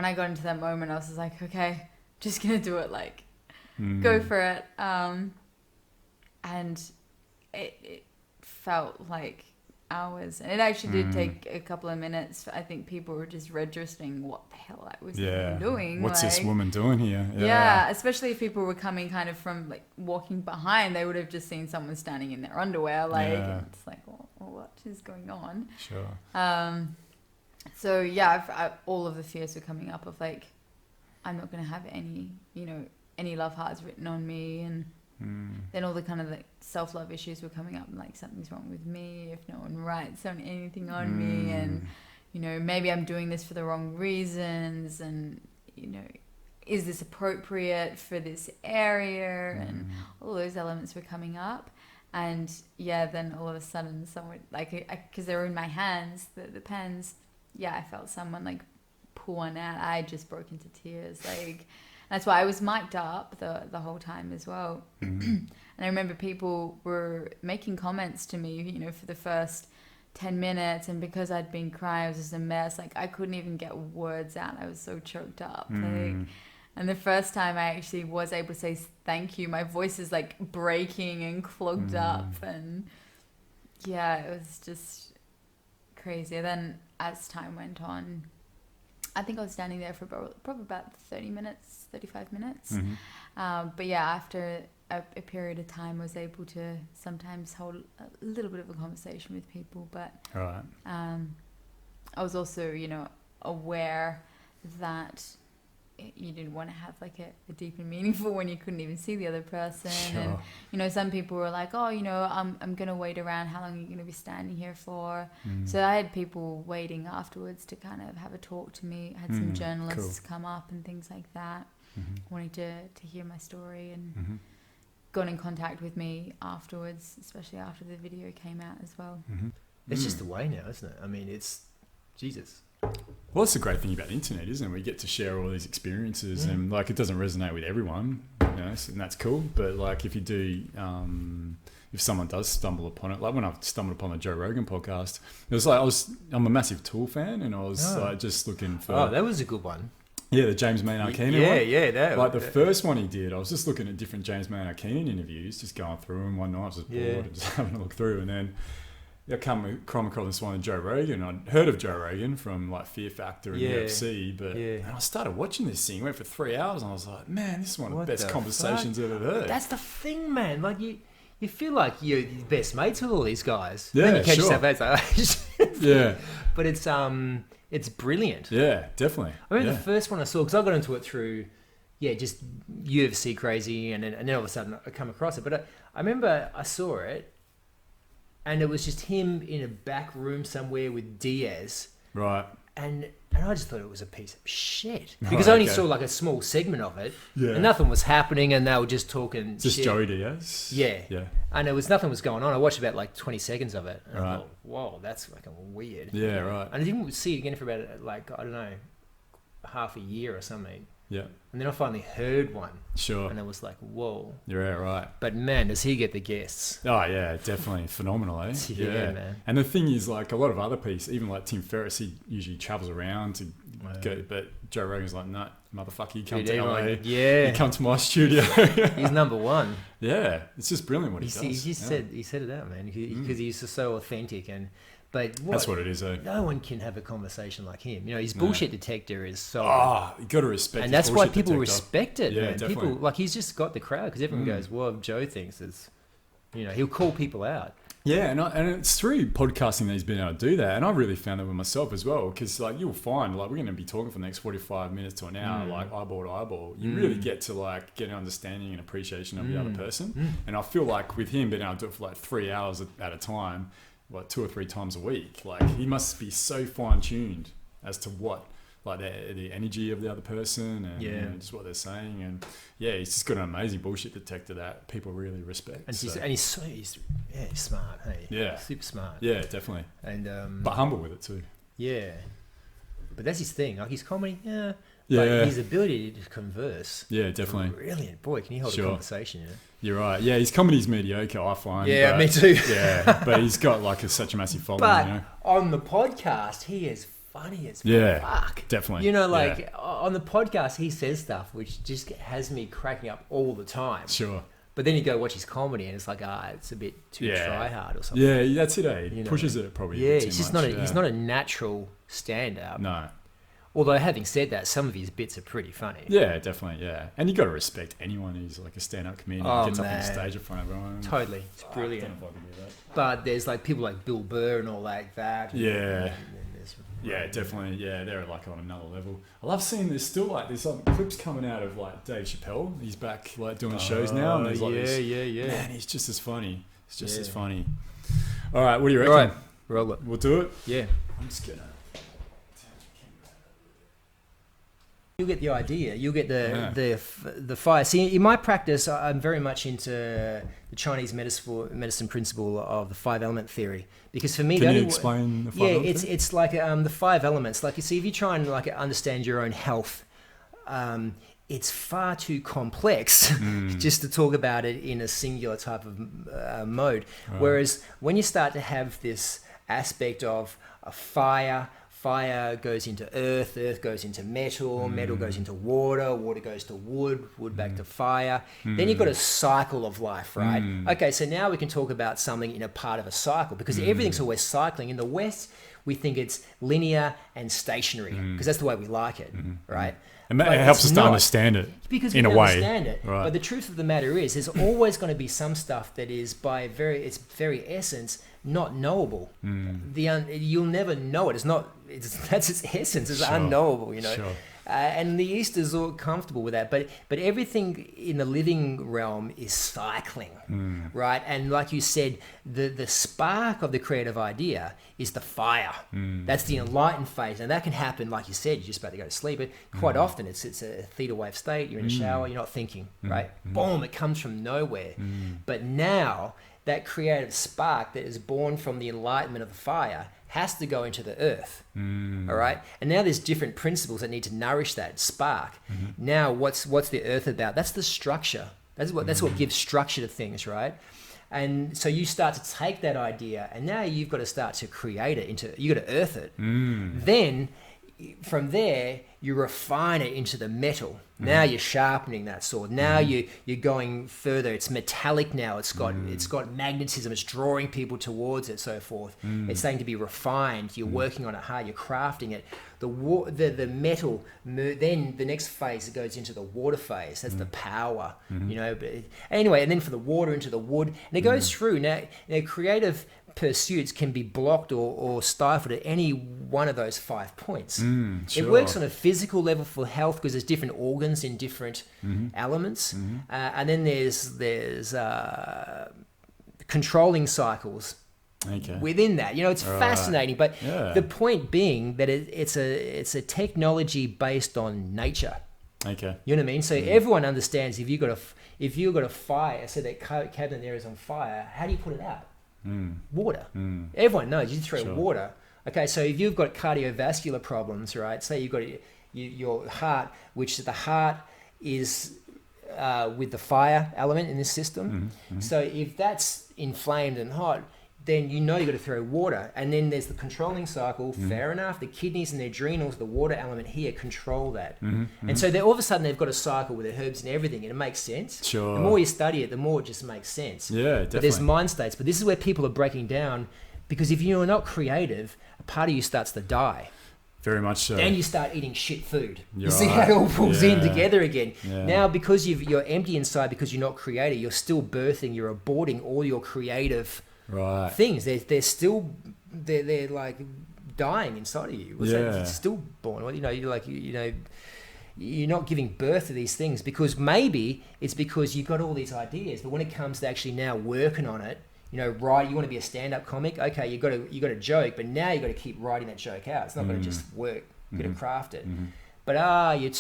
when I got into that moment, I was just like, okay, just gonna do it, like, go for it. And it felt like hours, and it actually did take a couple of minutes. I think people were just registering what the hell I was even doing. What's like, this woman doing here? Yeah, especially if people were coming kind of from like walking behind, they would have just seen someone standing in their underwear, like, and it's like, well, what is going on? Sure. So yeah, all of the fears were coming up of like, I'm not going to have any, any love hearts written on me, and then all the kind of like self-love issues were coming up, and like, something's wrong with me if no one writes anything on me, and maybe I'm doing this for the wrong reasons, and is this appropriate for this area, and all those elements were coming up. And yeah, then all of a sudden someone, like, because they were in my hands, the pens, I felt someone like pull one out. I just broke into tears, like. That's why I was mic'd up the whole time as well. And I remember people were making comments to me, for the first 10 minutes. And because I'd been crying, I was just a mess. Like, I couldn't even get words out. I was so choked up. Like, and the first time I actually was able to say thank you, my voice is like breaking and clogged up. And yeah, it was just crazy. And then as time went on, I think I was standing there for probably about 35 minutes. But yeah, after a period of time, I was able to sometimes hold a little bit of a conversation with people. But I was also, aware that you didn't want to have like a deep and meaningful when you couldn't even see the other person. Sure. And some people were like, oh, I'm gonna wait around, how long are you gonna be standing here for? So I had people waiting afterwards to kind of have a talk to me. I had some journalists come up and things like that, wanting to hear my story, and got in contact with me afterwards, especially after the video came out as well. It's just the way now, isn't it? I mean, it's Jesus. Well, that's the great thing about the internet, isn't it? We get to share all these experiences, and like, it doesn't resonate with everyone, and that's cool. But like, if you do, if someone does stumble upon it, like when I stumbled upon the Joe Rogan podcast, it was like I'm a massive Tool fan, and I was like just looking for. Oh, that was a good one. Yeah, the James Maynard Keenan one. Yeah, that. Like the first one he did, I was just looking at different James Maynard Keenan interviews, just going through them one night. I was just bored and just having a look through, and then I come across this one of Joe Rogan. I'd heard of Joe Rogan from like Fear Factor and UFC, but and I started watching this thing. It went for 3 hours, and I was like, man, this is one of the best conversations I've ever heard. That's the thing, man. Like you feel like you're best mates with all these guys. Yeah, then you catch yourself out, it's like, but it's brilliant. Yeah, definitely. I remember the first one I saw, because I got into it through, just UFC crazy, and then all of a sudden I come across it. But I remember I saw it, and it was just him in a back room somewhere with Diaz. Right. And I just thought it was a piece of shit. Because I only saw like a small segment of it. Yeah. And nothing was happening, and they were just talking just shit. Joey Diaz? Yeah. Yeah. And nothing was going on. I watched about like 20 seconds of it. And I thought, whoa, that's fucking weird. Yeah, right. And I didn't see it again for about like, I don't know, half a year or something. Yeah. And then I finally heard one. Sure. And it was like, whoa. Yeah, right. But man, does he get the guests. Oh, yeah, definitely. Phenomenal, eh? Yeah, man. And the thing is, like, a lot of other people, even like Tim Ferriss, he usually travels around to go, but Joe Rogan's like, no, motherfucker, you come to LA. You come to my studio. He's number one. Yeah. It's just brilliant what he does. He said it out, man, because he's just so authentic. But that's what it is, though. No one can have a conversation like him. his bullshit detector is so. Oh, you got to respect. And that's why people respect it. Yeah, man. definitely. People like he's just got the crowd, because everyone goes, "Well, Joe thinks it's," he'll call people out. Yeah, and it's through podcasting that he's been able to do that, and I really found that with myself as well, because like you'll find like we're going to be talking for the next 45 minutes to an hour, like eyeball to eyeball. You really get to like get an understanding and appreciation of the other person, and I feel like with him being able to do it for like 3 hours at a time. Like 2 or 3 times a week, like he must be so fine-tuned as to what, like the energy of the other person and just what they're saying, and he's just got an amazing bullshit detector that people really respect. And he's smart, hey, super smart, definitely, and but humble with it too. Yeah, but that's his thing. Like his comedy, but his ability to converse, definitely, brilliant. Boy, can he hold a conversation? You're right. Yeah, his comedy's mediocre, I find. Yeah, me too. Yeah, but he's got like such a massive following. But on the podcast, he is funny as Yeah, fuck. definitely. You know, like on the podcast, he says stuff which just has me cracking up all the time. Sure. But then you go watch his comedy and it's like, it's a bit too try hard or something. Yeah, that's it. Eh? You know, Pushes it probably. Yeah, a bit it's too just much, he's not a natural stand-up. No. Although having said that, some of his bits are pretty funny. Yeah, definitely. Yeah, and you got to respect anyone who's like a stand-up comedian who gets up on stage in front of everyone. Totally, it's brilliant. I don't know if I can do that. But there's like people like Bill Burr and all like that. Yeah. Yeah, definitely. Yeah, they're like on another level. I love seeing there's still like there's some clips coming out of like Dave Chappelle. He's back like doing shows now, and there's like man, he's just as funny. It's just as funny. All right, what do you reckon? All right, roll it. We'll do it. Yeah. I'm just gonna. You'll get the idea. You'll get the fire. See, in my practice, I'm very much into the Chinese medicine principle of the 5 element theory. Because for me, can you explain the 5 elements? Yeah, it's like the 5 elements. Like you see, if you try and like understand your own health, it's far too complex just to talk about it in a singular type of mode. Right. Whereas when you start to have this aspect of a fire goes into earth goes into metal goes into water goes to wood back to fire. Then you've got a cycle of life, right? Okay, so now we can talk about something in a part of a cycle, because everything's always cycling. In the West, we think it's linear and stationary because that's the way we like it, right? And it helps us to understand it because in we a way. Understand it. Right. But the truth of the matter is, there's always going to be some stuff that is by its very essence not knowable. You'll never know it. That's its essence. It's unknowable, you know. Sure. And the East is all comfortable with that, but everything in the living realm is cycling, right? And like you said, the spark of the creative idea is the fire. That's the enlightened phase, and that can happen, like you said, you're just about to go to sleep. But quite often, it's a theta wave state. You're in a shower, you're not thinking, right? Boom, it comes from nowhere. But now that creative spark that is born from the enlightenment of the fire has to go into the earth, all right? And now there's different principles that need to nourish that spark. Now, what's the earth about? That's the structure. That's what gives structure to things, right? And so you start to take that idea, and now you've got to start to create it you got to earth it. Then, from there, you refine it into the metal. Now you're sharpening that sword. Now you're going further. It's metallic now. It's got magnetism. It's drawing people towards it, so forth. It's starting to be refined. You're working on it hard. You're crafting it. The metal. Then the next phase, it goes into the water phase. That's the power. You know. But anyway, and then for the water into the wood, and it goes through. Now, creative pursuits can be blocked or stifled at any one of those 5 points. It works on a physical level for health because there's different organs in different elements, and then there's controlling cycles within that. You know, it's fascinating. But the point being that it's a technology based on nature. Okay. You know what I mean? So everyone understands if you've got a fire, so that cabinet there is on fire, how do you put it out? Water. Everyone knows you throw water. Okay, so if you've got cardiovascular problems, right? Say you've got your heart, which the heart is with the fire element in this system. So if that's inflamed and hot, then you know you've got to throw water. And then there's the controlling cycle. Fair enough. The kidneys and the adrenals, the water element here, control that. And so all of a sudden they've got a cycle with the herbs and everything, and it makes sense. Sure. The more you study it, the more it just makes sense. Yeah, definitely. But there's mind states. But this is where people are breaking down, because if you're not creative, a part of you starts to die. Very much so. Then you start eating shit food. You see how it all pulls in together again. Yeah. Now, because you're empty inside, because you're not creative, you're still birthing, you're aborting all your creative things. They're still like dying inside of you. It's still born. You know, you're not giving birth to these things because maybe it's because you've got all these ideas, but when it comes to actually now working on it, you know, you want to be a stand-up comic. Okay, you got a joke, but now you got to keep writing that joke out. It's not going to just work. You got to craft it. But you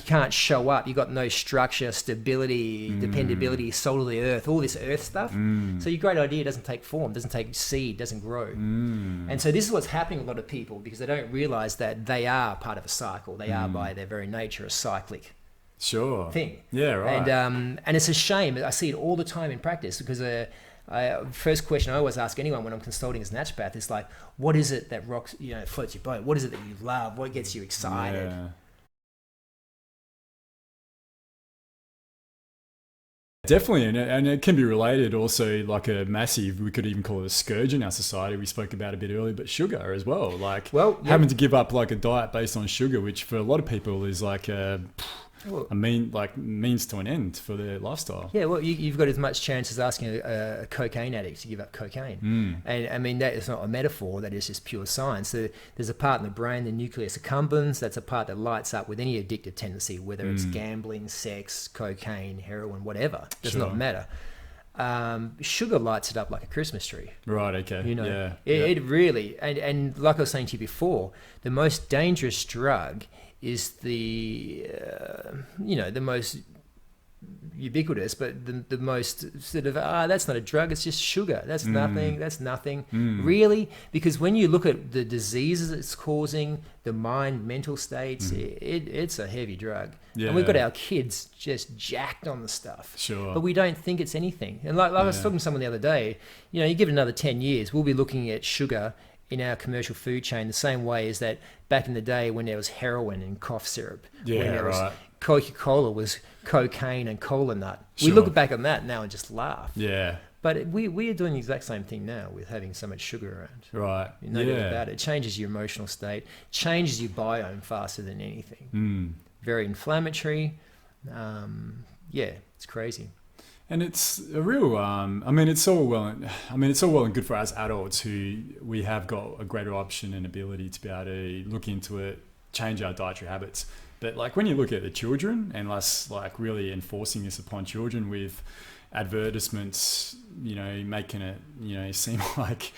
can't show up. You got no structure, stability, dependability, soul of the earth, all this earth stuff. So your great idea doesn't take form, doesn't take seed, doesn't grow. And so this is what's happening with a lot of people, because they don't realize that they are part of a cycle. They are by their very nature a cyclic thing. Yeah, right. And it's a shame. I see it all the time in practice, because First question I always ask anyone when I'm consulting as a naturopath is like, what is it that floats your boat? What is it that you love? What gets you excited? Yeah. Definitely, and it can be related also, like a massive, we could even call it a scourge in our society. We spoke about a bit earlier, but sugar as well. Like having to give up like a diet based on sugar, which for a lot of people is like a means to an end for their lifestyle. Yeah, well, you've got as much chance as asking a cocaine addict to give up cocaine. And I mean, that is not a metaphor, that is just pure science. There's a part in the brain, the nucleus accumbens, that's a part that lights up with any addictive tendency, whether it's gambling, sex, cocaine, heroin, whatever. Does not matter. Sugar lights it up like a Christmas tree. Right, okay. It really, and like I was saying to you before, the most dangerous drug is the most ubiquitous, but the most sort of, that's not a drug, it's just sugar. That's nothing. Really? Because when you look at the diseases it's causing, the mental states, it's a heavy drug. Yeah. And we've got our kids just jacked on the stuff. Sure. But we don't think it's anything. And like I was talking to someone the other day, you give it another 10 years, we'll be looking at sugar in our commercial food chain the same way as that back in the day when there was heroin and cough syrup. Yeah, when there right. was Coca-Cola was cocaine and cola nut. Sure. We look back on that now and just laugh. Yeah. But we are doing the exact same thing now with having so much sugar around. Right. No doubt about it. It changes your emotional state, changes your biome faster than anything. Very inflammatory. It's crazy. And it's a real, it's all well and good for us adults who we have got a greater option and ability to be able to look into it, change our dietary habits. But like when you look at the children and us like really enforcing this upon children with advertisements, making it, seem like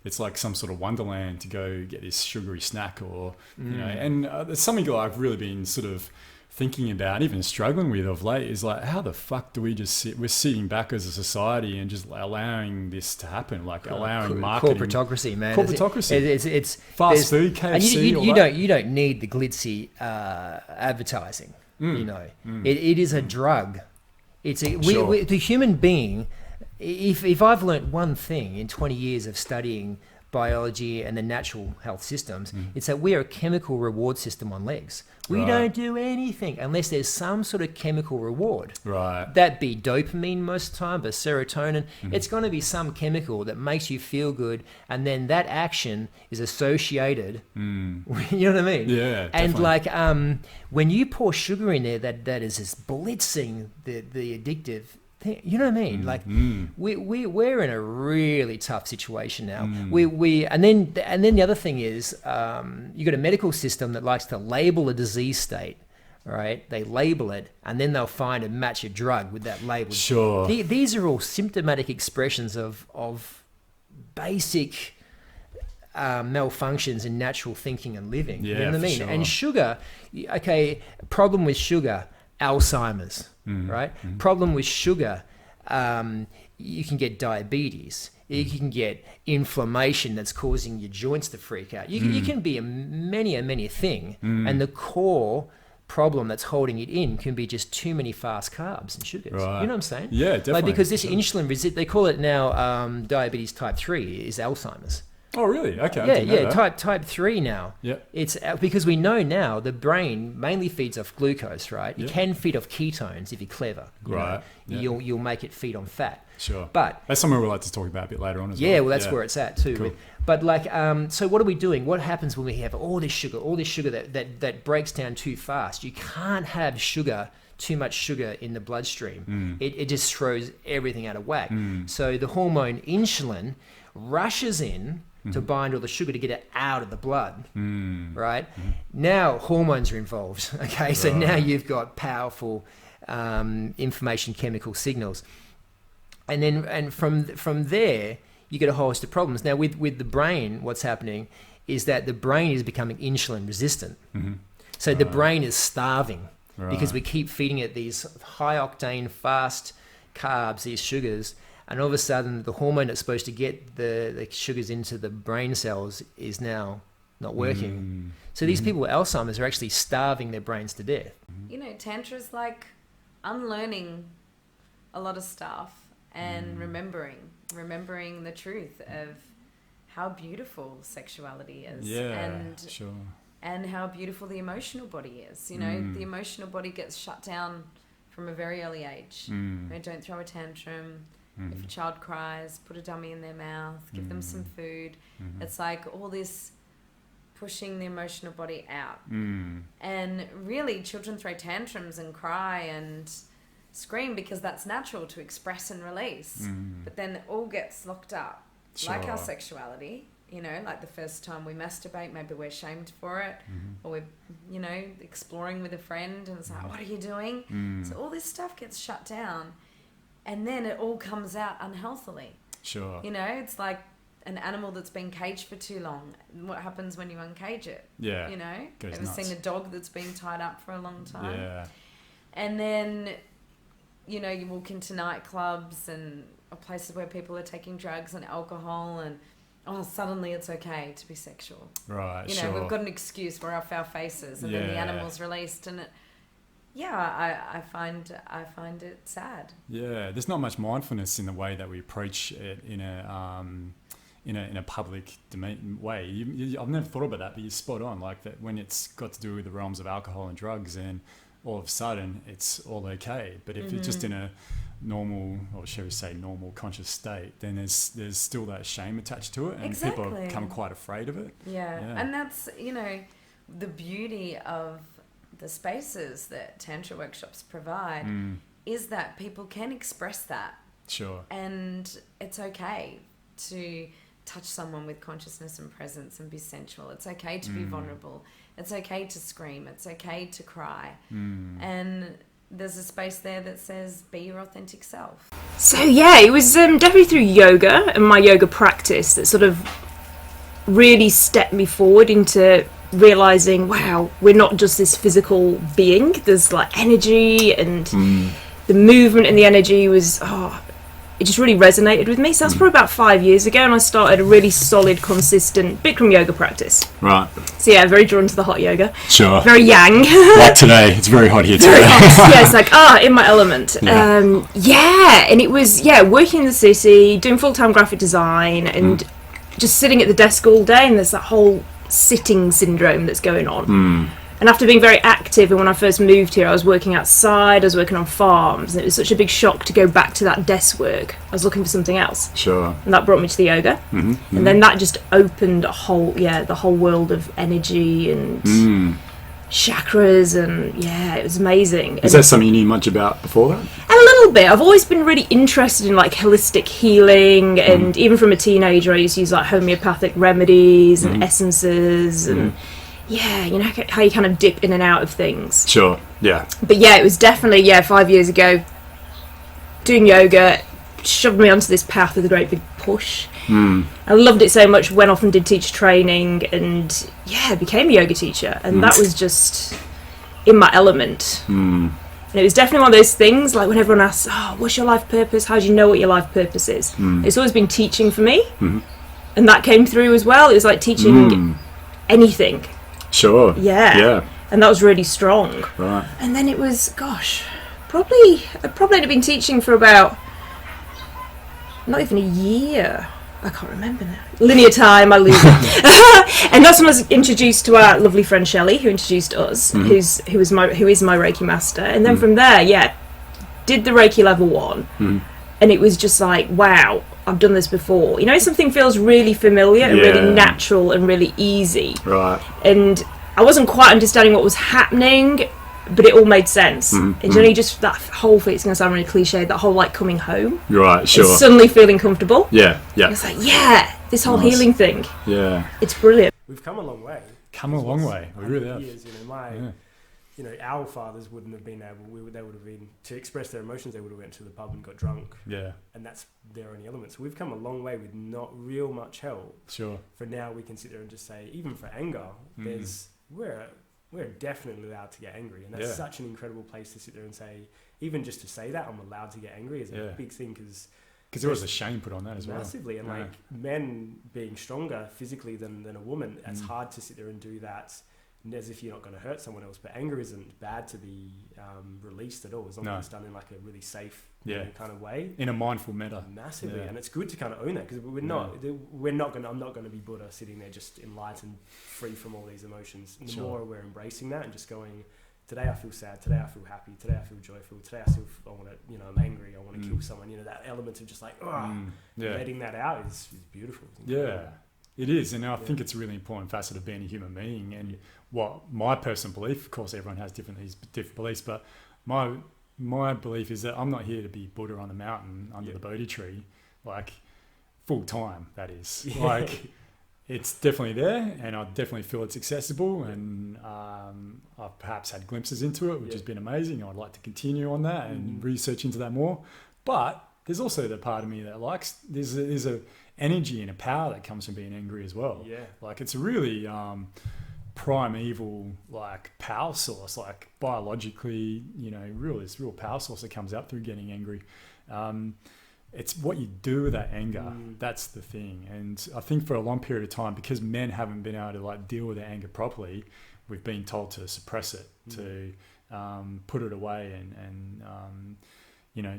it's like some sort of wonderland to go get this sugary snack or, and it's something that I've really been sort of thinking about, even struggling with of late, is like, how the fuck do we just we're sitting back as a society and just allowing this to happen, like allowing marketing. Corporatocracy, man. Corporatocracy. It's fast food, KFC, and you don't need the glitzy advertising. It is a drug. It's the human being. If I've learnt one thing in 20 years of studying biology and the natural health systems, it's that we are a chemical reward system on legs. We don't do anything unless there's some sort of chemical reward. Right. That be dopamine most of the time, but serotonin. It's going to be some chemical that makes you feel good, and then that action is associated. You know what I mean? Yeah. And definitely. like when you pour sugar in there, that is just blitzing the addictive thing. You know what I mean? Like we're in a really tough situation now. And then the other thing is you got a medical system that likes to label a disease state. Right? They label it and then they'll find and match a drug with that label. Sure. These are all symptomatic expressions of basic malfunctions in natural thinking and living. Yeah, you know what I mean? sure. And sugar, problem with sugar, Alzheimer's, right? Problem with sugar, you can get diabetes. You can get inflammation that's causing your joints to freak out. You can be many a thing, and the core problem that's holding it in can be just too many fast carbs and sugars. Right. You know what I'm saying? Yeah, definitely. Like because this insulin resist, they call it now diabetes type 3 is Alzheimer's. Oh, really? Okay. Yeah. Type 3 now. Yeah. It's because we know now the brain mainly feeds off glucose, right? You can feed off ketones if you're clever. Right. Yeah. You'll make it feed on fat. Sure. But that's something we'd like to talk about a bit later on as well. Yeah, well, that's where it's at too. Cool. But like, so what are we doing? What happens when we have all this sugar that breaks down too fast? You can't have too much sugar in the bloodstream. It just throws everything out of whack. So the hormone insulin rushes in to bind all the sugar to get it out of the blood, right? Now hormones are involved, okay? So now you've got powerful information chemical signals. And from there, you get a whole host of problems. Now with the brain, what's happening is that the brain is becoming insulin resistant. So the brain is starving because we keep feeding it these high octane, fast carbs, these sugars, and all of a sudden the hormone that's supposed to get the sugars into the brain cells is now not working. So these people with Alzheimer's are actually starving their brains to death. Tantra's like unlearning a lot of stuff and remembering. remembering the truth of how beautiful sexuality is. Yeah, sure. And how beautiful the emotional body is. You know, the emotional body gets shut down from a very early age. You know, don't throw a tantrum. If a child cries, put a dummy in their mouth, give them some food. It's like all this pushing the emotional body out. And really, children throw tantrums and cry and scream because that's natural to express and release. But then it all gets locked up. Like our sexuality, you know, like the first time we masturbate, maybe we're shamed for it, or we're, you know, exploring with a friend and it's like, what are you doing? So all this stuff gets shut down and then it all comes out unhealthily. Sure. You know, it's like an animal that's been caged for too long. What happens when you uncage it? Yeah. You know, goes ever nuts. seen a dog that's been tied up for a long time? Yeah. And then, you know, you walk into nightclubs and places where people are taking drugs and alcohol and suddenly it's okay to be sexual. Right, you know, we've got an excuse. We're off our faces and then the animal's released and I find it sad. Yeah, there's not much mindfulness in the way that we approach it in a public domain way. I've never thought about that, but you're spot on. Like that when it's got to do with the realms of alcohol and drugs, and all of a sudden it's all okay. But if it's just in a normal, or shall we say normal conscious state, then there's still that shame attached to it, and people become quite afraid of it. Yeah, and that's, you know, the beauty of the spaces that Tantra workshops provide is that people can express that. Sure. And it's okay to touch someone with consciousness and presence and be sensual. It's okay to be vulnerable. It's okay to scream. It's okay to cry. And there's a space there that says, be your authentic self. So yeah, it was definitely through yoga and my yoga practice that sort of really stepped me forward into realizing, wow, we're not just this physical being. There's like energy, and the movement and the energy was, it just really resonated with me. So that's probably about 5 years ago, and I started a really solid, consistent Bikram yoga practice. Right. So yeah, very drawn to the hot yoga. Sure. Very yang. Like today, it's very hot here today. Very hot. Yeah, it's like, in my element. And it was, working in the city, doing full-time graphic design, and just sitting at the desk all day, and there's that whole sitting syndrome that's going on. And after being very active, and when I first moved here, I was working outside, I was working on farms, and it was such a big shock to go back to that desk work. I was looking for something else. Sure. And that brought me to the yoga. And then that just opened the whole world of energy and chakras, and it was amazing. Is that something you knew much about before that? A little bit. I've always been really interested in like holistic healing, and even from a teenager I used to use like homeopathic remedies and essences and you know how you kind of dip in and out of things. Sure. Yeah. But it was definitely 5 years ago, doing yoga shoved me onto this path with a great big push. I loved it so much, went off and did teacher training, and became a yoga teacher, and that was just in my element. And it was definitely one of those things, like when everyone asks, what's your life purpose? How do you know what your life purpose is? It's always been teaching for me. And that came through as well. It was like teaching anything. Sure. Yeah. And that was really strong. Right. And then it was, probably had been teaching for about not even a year. I can't remember now. Linear time, I lose it. And that's when I was introduced to our lovely friend Shelley, who introduced us, who is my Reiki master. And then from there, did the Reiki level 1, and it was just like, wow, I've done this before. You know, something feels really familiar and really natural and really easy. Right. And I wasn't quite understanding what was happening, but it all made sense. It's only just that whole thing, it's going to sound really cliche, that whole like coming home. Right, sure. And suddenly feeling comfortable. Yeah. It's like, this whole healing thing. Yeah. It's brilliant. We've come a long way. Come a long way. We really have. Years, our fathers wouldn't have been able. They would have been to express their emotions. They would have went to the pub and got drunk. Yeah. And that's their only element. So we've come a long way with not real much help. Sure. For now, we can sit there and just say, even for anger, we're definitely allowed to get angry, and that's such an incredible place to sit there and say, even just to say that I'm allowed to get angry is a big thing, because there was a shame put on that as well. Massively, and like men being stronger physically than a woman, it's hard to sit there and do that as if you're not going to hurt someone else. But anger isn't bad to be released at all, as long as it's done in like a really safe kind of way, in a mindful manner. Massively, and it's good to kind of own that, because I'm not going to be Buddha sitting there just enlightened, free from all these emotions. And the more we're embracing that and just going, today I feel sad, today I feel happy, today I feel joyful, today I want to, I'm angry, I want to kill someone. That element of just like, letting that out is beautiful. Yeah, it is. And I think it's a really important facet of being a human being. And what my personal belief, of course, everyone has different beliefs, but my belief is that I'm not here to be Buddha on the mountain under the Bodhi tree, like full time, that is. Like, it's definitely there, and I definitely feel it's accessible, and I've perhaps had glimpses into it, which has been amazing. I'd like to continue on that and research into that more. But there's also the part of me that likes, there's a energy and a power that comes from being angry as well. Yeah. Like, it's a really primeval, like, power source, like biologically, this real power source that comes out through getting angry. It's what you do with that anger. That's the thing. And I think for a long period of time, because men haven't been able to like deal with their anger properly, we've been told to suppress it, to put it away, and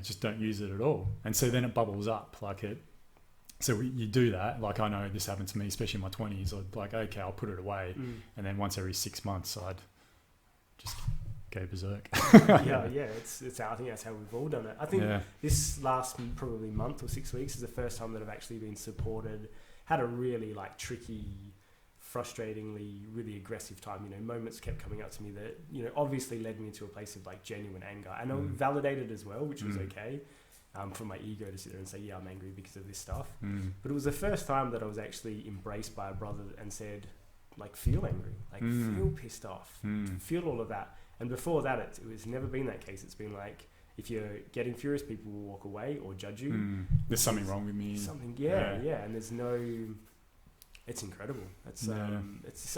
just don't use it at all. And so then it bubbles up like it. So you do that. Like, I know this happened to me, especially in my 20s. I'd like, okay, I'll put it away. And then once every 6 months, I'd just go berserk. It's I think that's how we've all done it. I think this last probably month or 6 weeks is the first time that I've actually been supported, had a really like tricky, frustratingly, really aggressive time. Moments kept coming up to me that obviously led me into a place of like genuine anger, and I validated as well, which was okay. For my ego to sit there and say, yeah, I'm angry because of this stuff. But it was the first time that I was actually embraced by a brother and said, like, feel angry, like feel pissed off, feel all of that. And before that, it was never been that case. It's been like, if you're getting furious, people will walk away or judge you. There's something wrong with me. And there's no. It's incredible.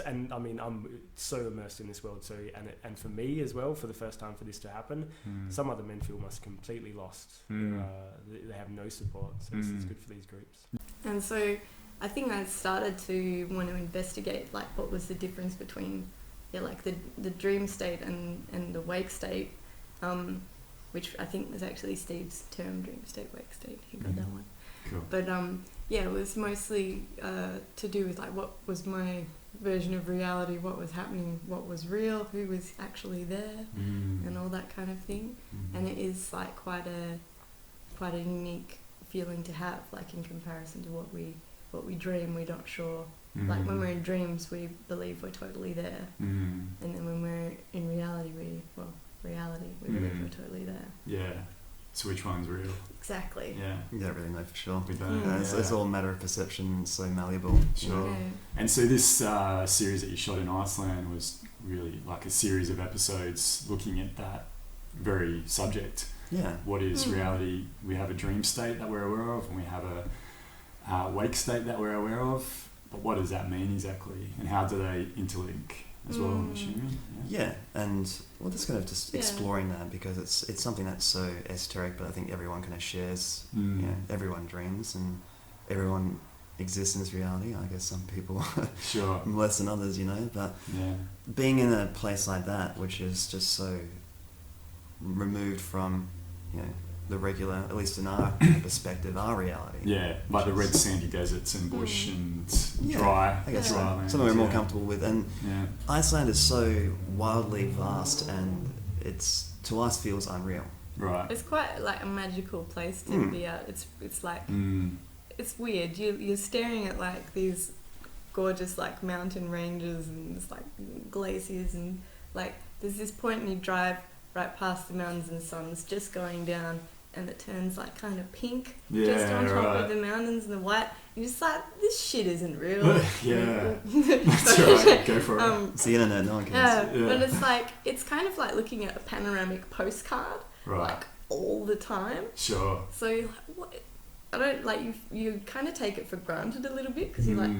And I mean, I'm so immersed in this world. So and for me as well, for the first time for this to happen, some other men feel completely lost. They have no support. So it's good for these groups. And so, I think I started to want to investigate like what was the difference between like the dream state and the wake state, which I think was actually Steve's term, dream state, wake state. He got that one. Cool. But it was mostly to do with like what was my version of reality, what was happening, what was real, who was actually there, and all that kind of thing. And it is like quite a unique feeling to have, like in comparison to what we dream. We're not sure. Like when we're in dreams, we believe we're totally there, and then when we're in reality, we believe we're totally there. Yeah. So which one's real? Exactly. Yeah. You don't really know for sure. We don't. It's all a matter of perception. It's so malleable. Sure. Yeah. And so this series that you shot in Iceland was really like a series of episodes looking at that very subject. Yeah. What is reality? We have a dream state that we're aware of, and we have a wake state that we're aware of. But what does that mean exactly? And how do they interlink as well, I'm assuming? Yeah, and we're just kind of just exploring that, because it's something that's so esoteric, but I think everyone kind of shares, everyone dreams and everyone exists in this reality. I guess some people sure less than others, but being in a place like that, which is just so removed from, the regular, at least in our perspective, our reality. Yeah, like the red sandy deserts and bush and dry. I guess dry so. land. Something we're more comfortable with. And Iceland is so wildly vast, and it's, to us, feels unreal. Right. It's quite like a magical place to be at. It's like, it's weird. You're staring at like these gorgeous like mountain ranges and it's like glaciers, and like there's this point and you drive right past the mountains and the sun's just going down and it turns like kind of pink just on top of the mountains and the white. You're just like, this shit isn't real. That's right, go for it. It's the internet, no one cares. But it's like, it's kind of like looking at a panoramic postcard, like all the time. Sure. So you're like, what? I don't like, you kind of take it for granted a little bit because you're like,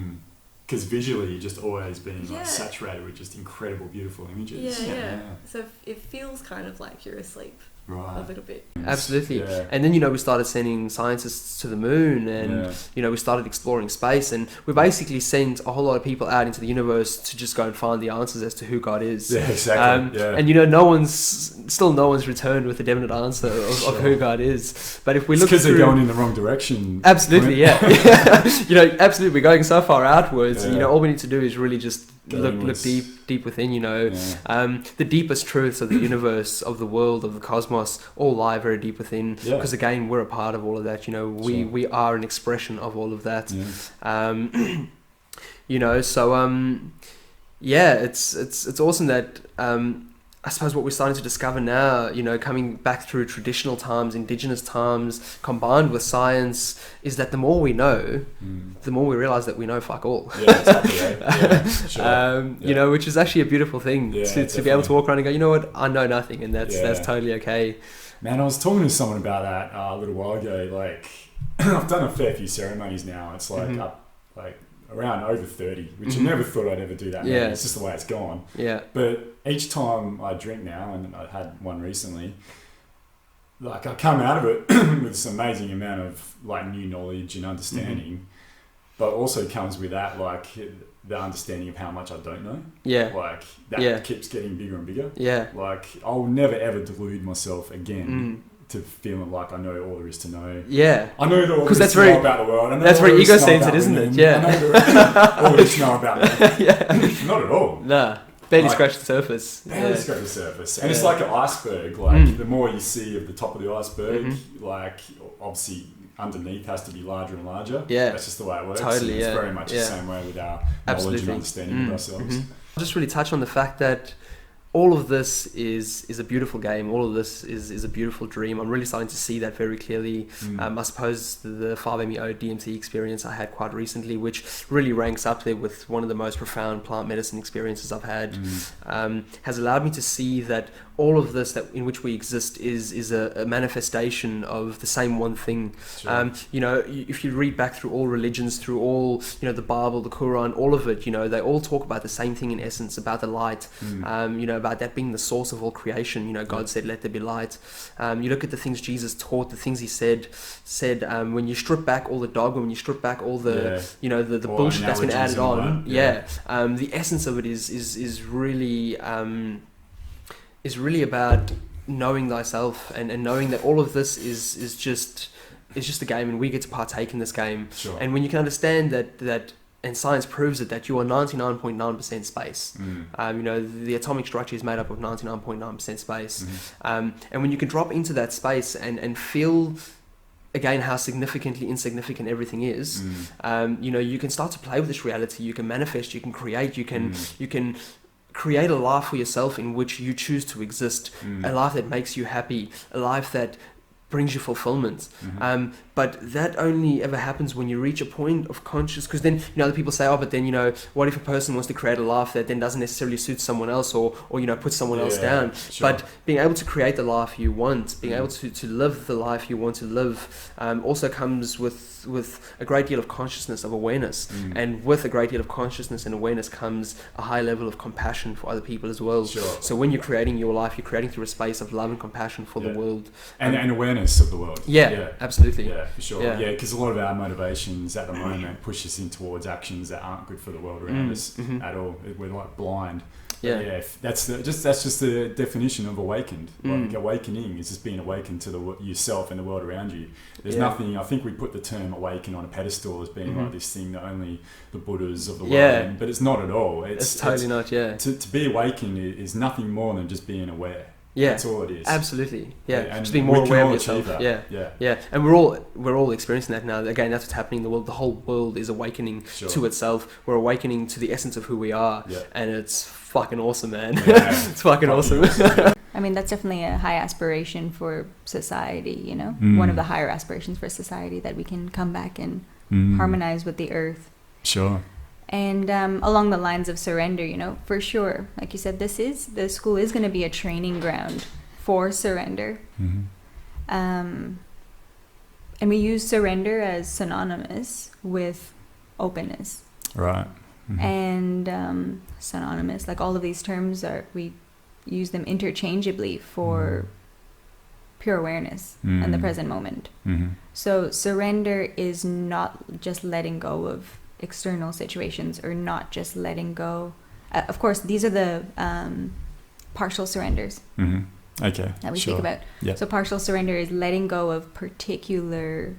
because visually you're just always being like saturated with just incredible, beautiful images. Yeah. So it feels kind of like you're asleep. a little bit. Absolutely. Yeah. And then, we started sending scientists to the moon, and, we started exploring space, and we basically sent a whole lot of people out into the universe to just go and find the answers as to who God is. Yeah, exactly. And, no one's returned with a definite answer of who God is. But if we look because they're going in the wrong direction. Absolutely, yeah. Absolutely, we're going so far outwards. Yeah. All we need to do is really just look inwards. deep within. The deepest truths of the universe, of the world, of the cosmos, all lie very deep within. Because again, we're a part of all of that. We are an expression of all of that. It's awesome that. I suppose what we're starting to discover now, coming back through traditional times, indigenous times, combined with science, is that the more we know, the more we realise that we know fuck all. Yeah, exactly. Sure. Which is actually a beautiful thing to be able to walk around and go, you know what, I know nothing, and that's totally okay. Man, I was talking to someone about that a little while ago. Like, I've done a fair few ceremonies now. It's like around over 30, which I never thought I'd ever do that. Yeah. It's just the way it's gone. Yeah. But each time I drink now, and I had one recently, like I come out of it with this amazing amount of like new knowledge and understanding, but also comes with that like the understanding of how much I don't know. Yeah. Like that keeps getting bigger and bigger. Yeah. Like I'll never ever delude myself again. To feeling like I know all there is to know. Yeah. I know all there is to know about the world. That's very ego-centered, isn't it? Yeah. I know all there is to know about me. Not at all. Nah. Barely scratch the surface. Barely scratch the surface. And it's like an iceberg. Like the more you see of the top of the iceberg, like obviously underneath has to be larger and larger. Yeah. That's just the way it works. Totally, it's very much the same way with our knowledge and understanding of ourselves. I'll just really touch on the fact that all of this is a beautiful game. All of this is a beautiful dream. I'm really starting to see that very clearly. I suppose the 5-MeO DMT experience I had quite recently, which really ranks up there with one of the most profound plant medicine experiences I've had, has allowed me to see that all of this that in which we exist is a manifestation of the same one thing. Sure. If you read back through all religions, through all, the Bible, the Quran, all of it, they all talk about the same thing in essence, about the light, about that being the source of all creation. God said, let there be light. You look at the things Jesus taught, the things he said, when you strip back all the dogma, when you strip back all the, the bullshit that's been added on, the essence of it is really about knowing thyself and knowing that all of this is just a game, and we get to partake in this game. Sure. And when you can understand that and science proves it, that you are 99.9% space. The atomic structure is made up of 99.9% space. And when you can drop into that space and feel again how significantly insignificant everything is, you can start to play with this reality. You can manifest, you can create, you can create a life for yourself in which you choose to exist, a life that makes you happy, a life that brings you fulfillment. But that only ever happens when you reach a point of conscious, because then other people say, but then what if a person wants to create a life that then doesn't necessarily suit someone else, or put someone else down. Sure. But being able to create the life you want, being able to live the life you want to live, also comes with a great deal of consciousness, of awareness, and with a great deal of consciousness and awareness comes a high level of compassion for other people as well. Sure. So when you're creating your life, you're creating through a space of love and compassion for the world and awareness of the world. Absolutely. Yeah, for sure. Yeah, because a lot of our motivations at the moment push us in towards actions that aren't good for the world around us at all. We're like blind. Yeah, that's just the definition of awakened. Like awakening is just being awakened to yourself and the world around you. There's nothing. I think we put the term awaken on a pedestal as being like this thing that only the Buddhas of the world. But it's not at all. It's totally not. Yeah. To be awakened is nothing more than just being aware. Yeah, that's all it is. Absolutely. Yeah, and just being more aware of yourself. Yeah. And we're all experiencing that now. Again, that's what's happening in the world. The whole world is awakening to itself. We're awakening to the essence of who we are, and it's fucking awesome, man. Yeah. It's fucking awesome. I mean, that's definitely a high aspiration for society. One of the higher aspirations for society, that we can come back and harmonize with the earth. Sure. And along the lines of surrender, for sure, like you said, the school is going to be a training ground for surrender. And we use surrender as synonymous with openness. Right. And synonymous, like all of these terms we use them interchangeably for pure awareness and the present moment. So surrender is not just letting go of external situations, or not just letting go. Of course, these are the partial surrenders Okay, that we sure. speak about. Yep. So partial surrender is letting go of particular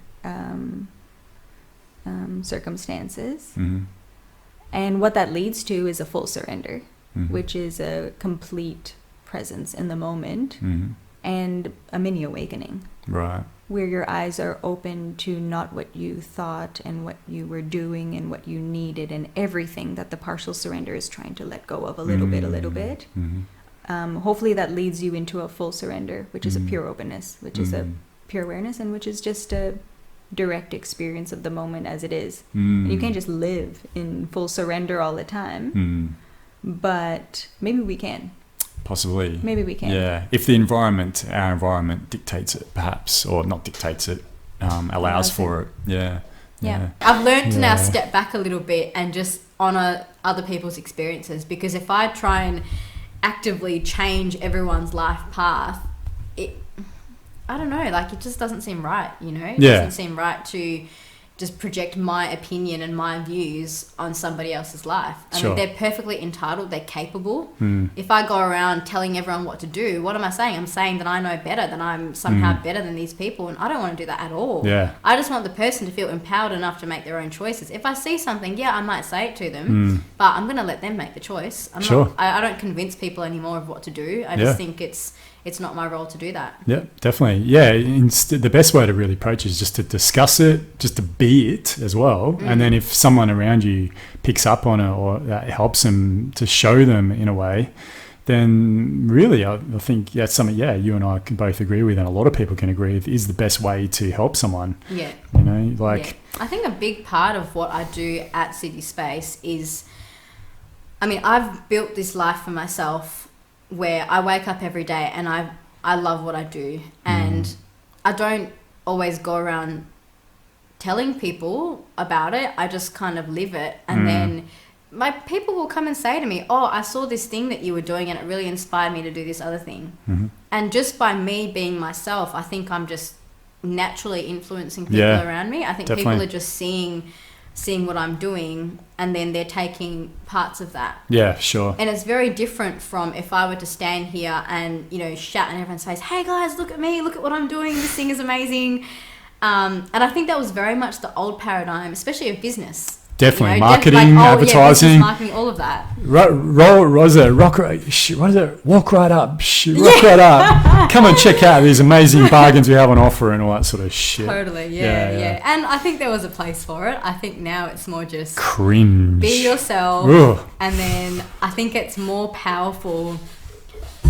circumstances. And what that leads to is a full surrender, which is a complete presence in the moment and a mini awakening. Right. Where your eyes are open to not what you thought and what you were doing and what you needed, and everything that the partial surrender is trying to let go of a little bit. Hopefully that leads you into a full surrender, which is a pure openness, which is a pure awareness, and which is just a direct experience of the moment as it is. And you can't just live in full surrender all the time, but maybe we can. Possibly. Maybe we can. Yeah. If our environment dictates it, perhaps, or not dictates it, allows for it. Yeah. I've learned to now step back a little bit and just honor other people's experiences, because if I try and actively change everyone's life path, I don't know, like, it just doesn't seem right, you know? It doesn't seem right to just project my opinion and my views on somebody else's life. I mean, they're perfectly entitled, they're capable. If I go around telling everyone what to do, what am I saying? I'm saying that I know better, that I'm somehow better than these people, and I don't want to do that at all. I just want the person to feel empowered enough to make their own choices. If I see something, I might say it to them, but I'm going to let them make the choice. I don't convince people anymore of what to do. I just think it's not my role to do that. Yeah, definitely. Yeah, the best way to really approach it is just to discuss it, just to be it as well. And then if someone around you picks up on it, or that helps them to show them in a way, then really I think that's something, you and I can both agree with, and a lot of people can agree with, is the best way to help someone. Yeah. You know, like... I think a big part of what I do at City Space is, I mean, I've built this life for myself where I wake up every day and I love what I do, and I don't always go around telling people about it. I just kind of live it, and then my people will come and say to me, oh, I saw this thing that you were doing and it really inspired me to do this other thing. And just by me being myself, I think I'm just naturally influencing people around me. I think people are just seeing what I'm doing, and then they're taking parts of that. Yeah, sure. And it's very different from if I were to stand here and, you know, shout in everyone's face, hey guys, look at me, look at what I'm doing, this thing is amazing. And I think that was very much the old paradigm, especially of business. Definitely, you know, marketing, advertising, marketing, all of that. Walk right up, right up. Come and check out these amazing bargains we have on offer and all that sort of shit. Totally, yeah. And I think there was a place for it. I think now it's more just cringe. Be yourself, and then I think it's more powerful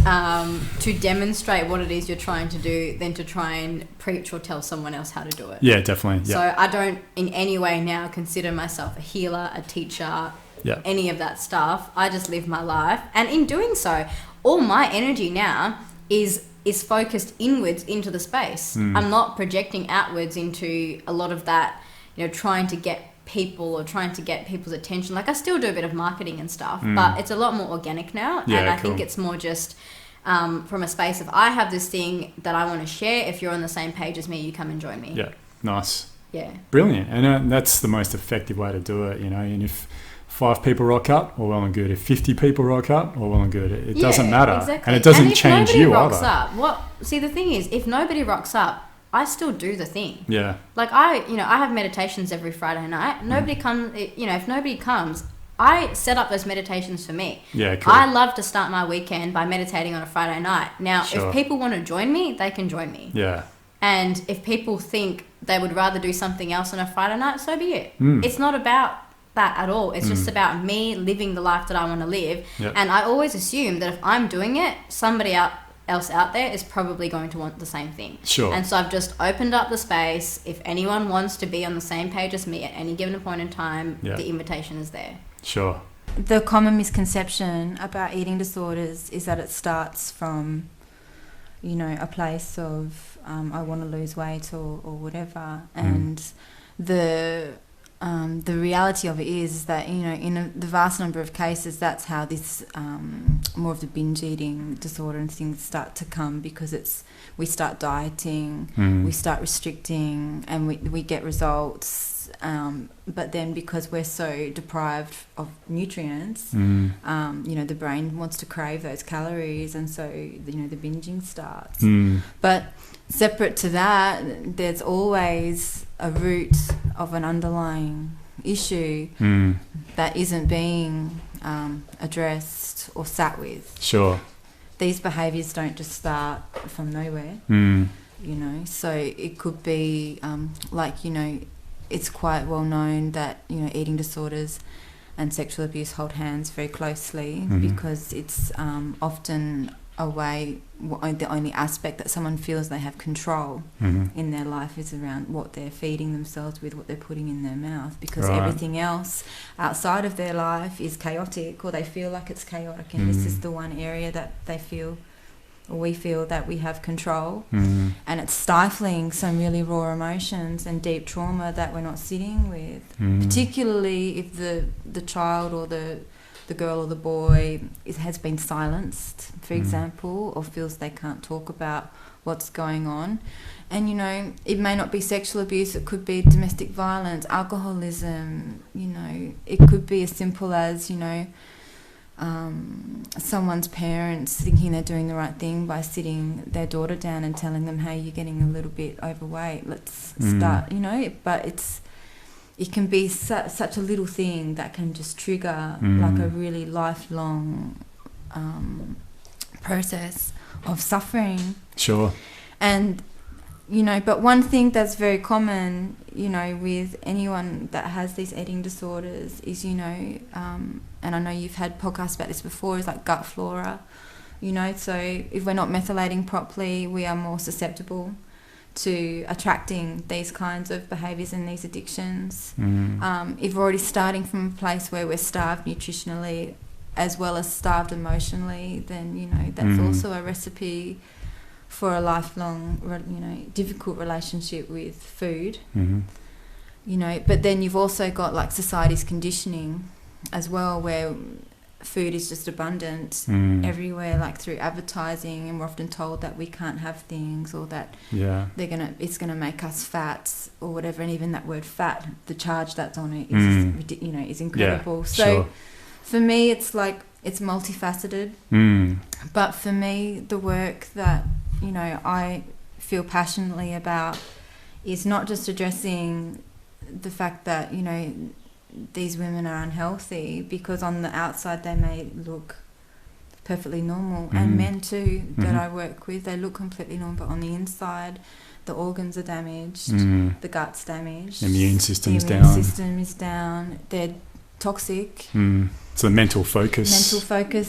to demonstrate what it is you're trying to do than to try and preach or tell someone else how to do it. Yeah, definitely. Yeah. So I don't in any way now consider myself a healer, a teacher, any of that stuff. I just live my life, and in doing so, all my energy now is focused inwards into the space. I'm not projecting outwards into a lot of that, you know, trying to get people or trying to get people's attention. Like, I still do a bit of marketing and stuff, but it's a lot more organic now. And I think it's more just from a space of, I have this thing that I want to share. If you're on the same page as me, you come and join me. Yeah, nice. Yeah. Brilliant. And that's the most effective way to do it, you know. And if 5 people rock up, all well and good. If 50 people rock up, all well and good. It doesn't matter. Exactly. And it doesn't change you either. See, the thing is, if nobody rocks up, I still do the thing. Yeah. Like, I have meditations every Friday night. Nobody comes, you know, if nobody comes, I set up those meditations for me. Yeah, cool. I love to start my weekend by meditating on a Friday night. Now, if people want to join me, they can join me. Yeah. And if people think they would rather do something else on a Friday night, so be it. It's not about that at all. It's just about me living the life that I want to live. Yep. And I always assume that if I'm doing it, somebody else out there is probably going to want the same thing. Sure. And so I've just opened up the space. If anyone wants to be on the same page as me at any given point in time, the invitation is there. Sure. The common misconception about eating disorders is that it starts from, you know, a place of I want to lose weight or whatever, and the the reality of it is that, you know, in the vast number of cases, that's how this more of the binge eating disorder and things start to come, because we start dieting, we start restricting, and we get results. But then because we're so deprived of nutrients, you know, the brain wants to crave those calories, and so, you know, the binging starts. But separate to that, there's always a root of an underlying issue that isn't being addressed or sat with. Sure. These behaviours don't just start from nowhere, you know. So it could be like, you know, it's quite well known that, you know, eating disorders and sexual abuse hold hands very closely, because it's often a way, the only aspect that someone feels they have control in their life is around what they're feeding themselves with, what they're putting in their mouth, because everything else outside of their life is chaotic, or they feel like it's chaotic, and this is the one area that they feel, or we feel, that we have control, and it's stifling some really raw emotions and deep trauma that we're not sitting with, particularly if the child or the girl or the boy has been silenced, for example, or feels they can't talk about what's going on. And, you know, it may not be sexual abuse, it could be domestic violence, alcoholism, you know, it could be as simple as, you know, someone's parents thinking they're doing the right thing by sitting their daughter down and telling them, hey, you're getting a little bit overweight, let's start, you know. But it can be such a little thing that can just trigger like a really lifelong process of suffering. Sure. And, you know, but one thing that's very common, you know, with anyone that has these eating disorders is, you know, and I know you've had podcasts about this before, is like gut flora, you know. So if we're not methylating properly, we are more susceptible to attracting these kinds of behaviours and these addictions. If we're already starting from a place where we're starved nutritionally as well as starved emotionally, then, you know, that's also a recipe for a lifelong, you know, difficult relationship with food. You know, but then you've also got like society's conditioning as well, where food is just abundant everywhere, like through advertising, and we're often told that we can't have things, or that it's gonna make us fat or whatever. And even that word fat, the charge that's on it is you know, is incredible. So for me, it's like, it's multifaceted. But for me, the work that, you know, I feel passionately about is not just addressing the fact that, you know, these women are unhealthy, because on the outside they may look perfectly normal, and men too that I work with, they look completely normal, but on the inside the organs are damaged, the gut's damaged, the immune system is down, they're toxic. So the mental focus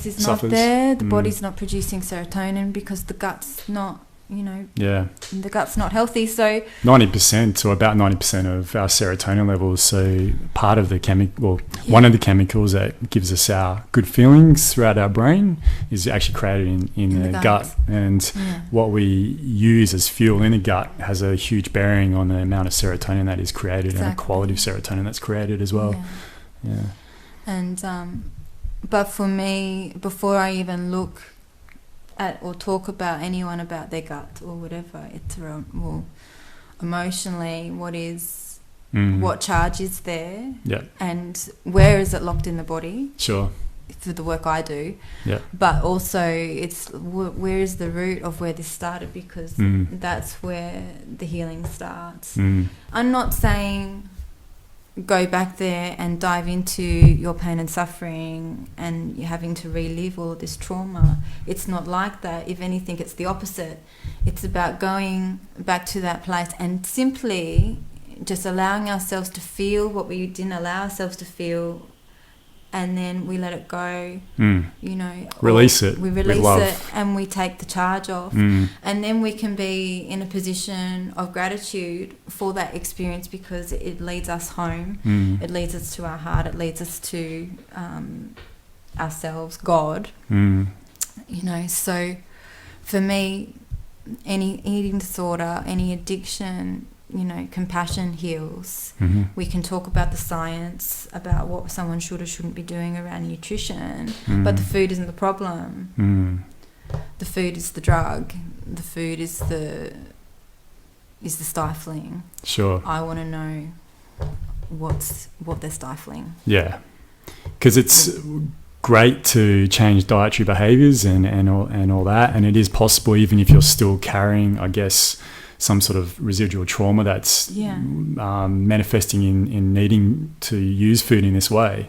is suffers. not there, the body's not producing serotonin because the gut's not, you know, the gut's not healthy. So 90% or about 90% of our serotonin levels, so part of the one of the chemicals that gives us our good feelings throughout our brain, is actually created in the gut. And what we use as fuel in the gut has a huge bearing on the amount of serotonin that is created and the quality of serotonin that's created as well. And but for me, before I even look at or talk about anyone about their gut or whatever, it's around, well, emotionally, what charge is there, and where is it locked in the body? Sure. For the work I do, but also it's where is the root of where this started, because that's where the healing starts. I'm not saying go back there and dive into your pain and suffering and you're having to relive all this trauma. It's not like that. If anything, it's the opposite. It's about going back to that place and simply just allowing ourselves to feel what we didn't allow ourselves to feel, and then we let it go, you know. Release it. We release it and we take the charge off. And then we can be in a position of gratitude for that experience, because it leads us home. It leads us to our heart. It leads us to ourselves, God. You know, so for me, any eating disorder, any addiction, compassion heals. Mm-hmm. We can talk about the science about what someone should or shouldn't be doing around nutrition, but the food isn't the problem. The food is the drug. The food is the stifling. Sure. I want to know what they're stifling. Yeah, because it's great to change dietary behaviours and all that, and it is possible even if you're still carrying, I guess, some sort of residual trauma that's manifesting in needing to use food in this way.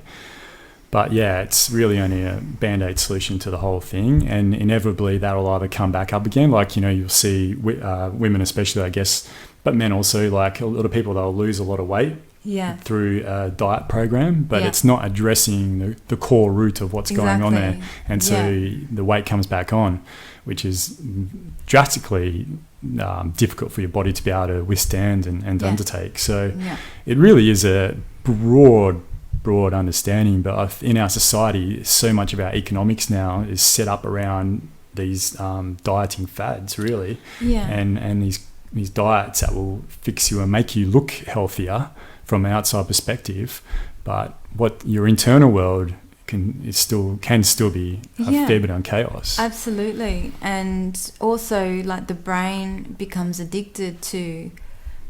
But yeah, it's really only a band-aid solution to the whole thing, and inevitably that'll either come back up again, like, you'll see women especially, I guess, but men also, like a lot of people, they'll lose a lot of weight through a diet program, but it's not addressing the core root of what's going on there, and so the weight comes back on, which is drastically difficult for your body to be able to withstand and undertake. So it really is a broad understanding, but in our society, so much of our economics now is set up around these dieting fads, really, and these diets that will fix you and make you look healthier from an outside perspective, but what your internal world can still be a fair bit on chaos. Absolutely. And also, like, the brain becomes addicted to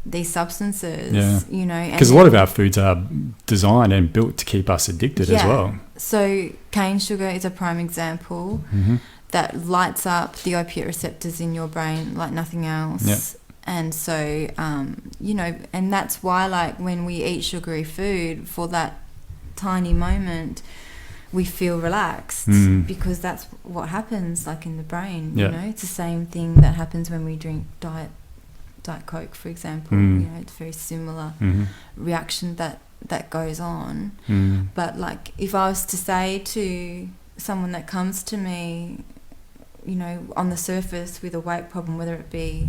these substances, because a lot of our foods are designed and built to keep us addicted as well. So cane sugar is a prime example that lights up the opiate receptors in your brain like nothing else. And so and that's why, like, when we eat sugary food, for that tiny moment we feel relaxed, because that's what happens, like, in the brain. It's the same thing that happens when we drink Diet Coke, for example. It's very similar reaction that goes on. But, like, if I was to say to someone that comes to me, on the surface with a weight problem, whether it be,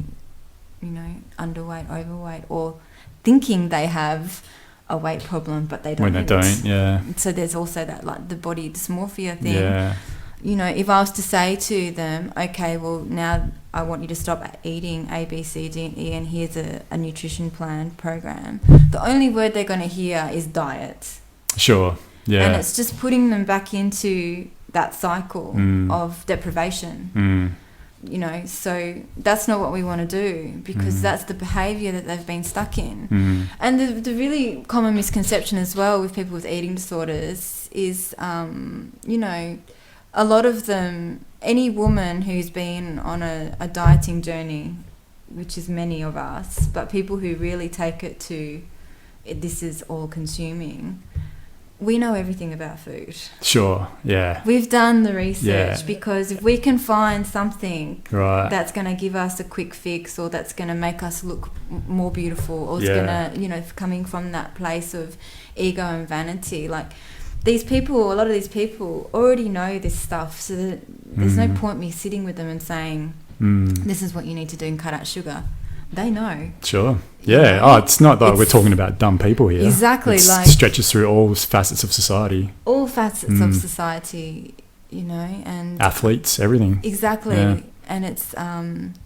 underweight, overweight, or thinking they have a weight problem but they don't. When they don't, So there's also that, like, the body dysmorphia thing. If I was to say to them, okay, well, now I want you to stop eating A, B, C, D, and E, and here's a nutrition plan program, the only word they're going to hear is diet. Sure, yeah. And it's just putting them back into that cycle of deprivation. So that's not what we want to do, because that's the behaviour that they've been stuck in. And the really common misconception as well with people with eating disorders is, a lot of them, any woman who's been on a dieting journey, which is many of us, but people who really take it to, this is all consuming, we know everything about food. Sure, yeah. We've done the research, because if we can find something that's going to give us a quick fix, or that's going to make us look more beautiful, or it's going to, coming from that place of ego and vanity, like, a lot of these people already know this stuff, so that there's no point me sitting with them and saying, this is what you need to do and cut out sugar. They know. Sure. Yeah. It's not that we're talking about dumb people here. Exactly. It like, stretches through all facets of society. All facets of society, and athletes, everything. Exactly. Yeah. And it's, and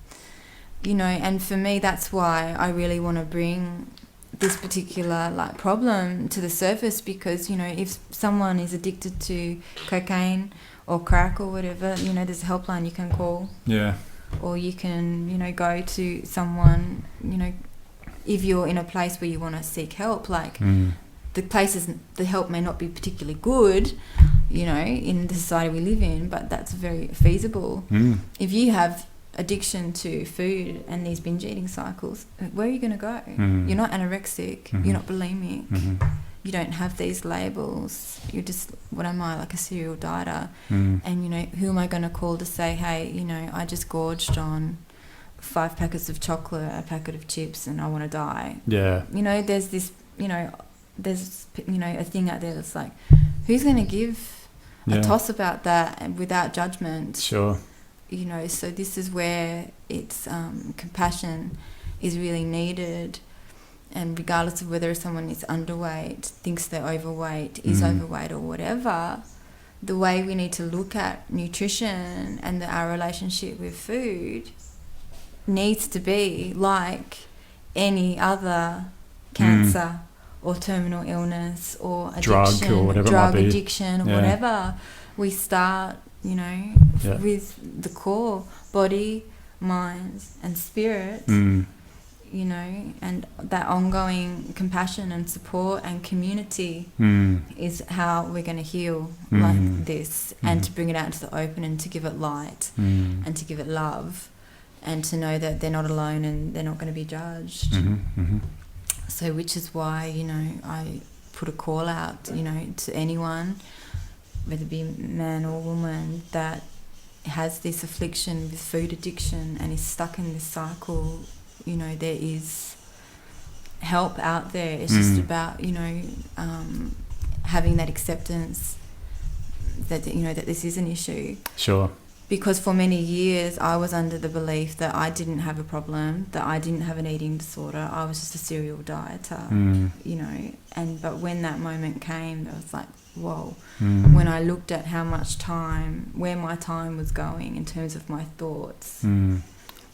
for me, that's why I really want to bring this particular, like, problem to the surface, because, if someone is addicted to cocaine or crack or whatever, there's a helpline you can call. Yeah. Or you can, go to someone, if you're in a place where you want to seek help, like, the help may not be particularly good, in the society we live in, but that's very feasible. If you have addiction to food and these binge eating cycles, where are you going to go? You're not anorexic, you're not bulimic, you don't have these labels, you're just, what am I, like a serial dieter? And who am I going to call to say, hey, I just gorged on 5 packets of chocolate, a packet of chips, and I want to die? There's this, there's a thing out there that's like, who's going to give a toss about that without judgment? Sure. So this is where it's compassion is really needed, and regardless of whether someone is underweight, thinks they're overweight, is overweight, or whatever, the way we need to look at nutrition and our relationship with food needs to be like any other cancer or terminal illness or addiction, drug or whatever it might be. addiction or whatever. We start, you know, with the core, body, mind and spirit, you know, and that ongoing compassion and support and community is how we're going to heal like this, and to bring it out into the open and to give it light and to give it love and to know that they're not alone and they're not going to be judged. So which is why, you know, I put a call out, you know, to anyone, whether it be man or woman, that has this affliction with food addiction and is stuck in this cycle. You know, there is help out there. It's just about, you know, having that acceptance that, you know, that this is an issue. Sure. Because for many years I was under the belief that I didn't have a problem, that I didn't have an eating disorder. I was just a serial dieter, you know. But when that moment came, I was like, whoa. When I looked at how much time, where my time was going in terms of my thoughts. A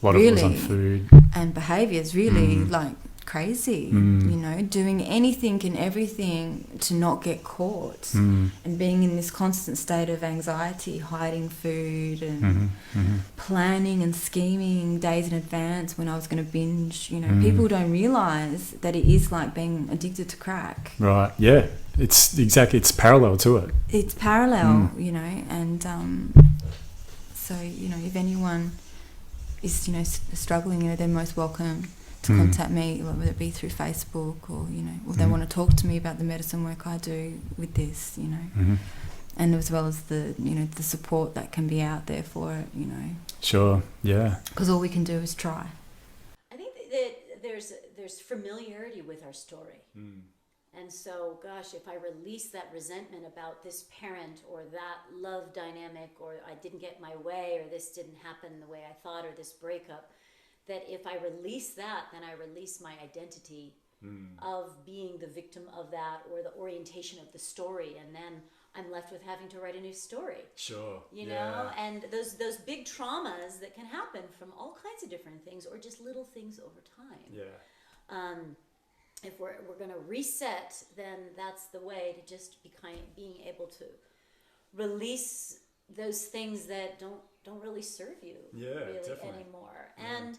lot of it was on food. And behaviours, really, like crazy, you know, doing anything and everything to not get caught and being in this constant state of anxiety, hiding food and planning and scheming days in advance when I was going to binge. You know, people don't realise that it is like being addicted to crack. Right, yeah. It's parallel to it. It's parallel, you know, and so, you know, if anyone is, you know, struggling, you know, they're most welcome to contact me, whether it be through Facebook or, you know, or they want to talk to me about the medicine work I do with this, you know, and as well as the, you know, the support that can be out there for it, you know. Sure, yeah. Because all we can do is try. I think that there's familiarity with our story. And so, gosh, if I release that resentment about this parent or that love dynamic, or I didn't get my way, or this didn't happen the way I thought, or this breakup, that if I release that, then I release my identity of being the victim of that, or the orientation of the story, and then I'm left with having to write a new story. Sure. You know, and those big traumas that can happen from all kinds of different things, or just little things over time. Yeah. If we're going to reset, then that's the way to just being able to release those things that don't really serve you anymore. And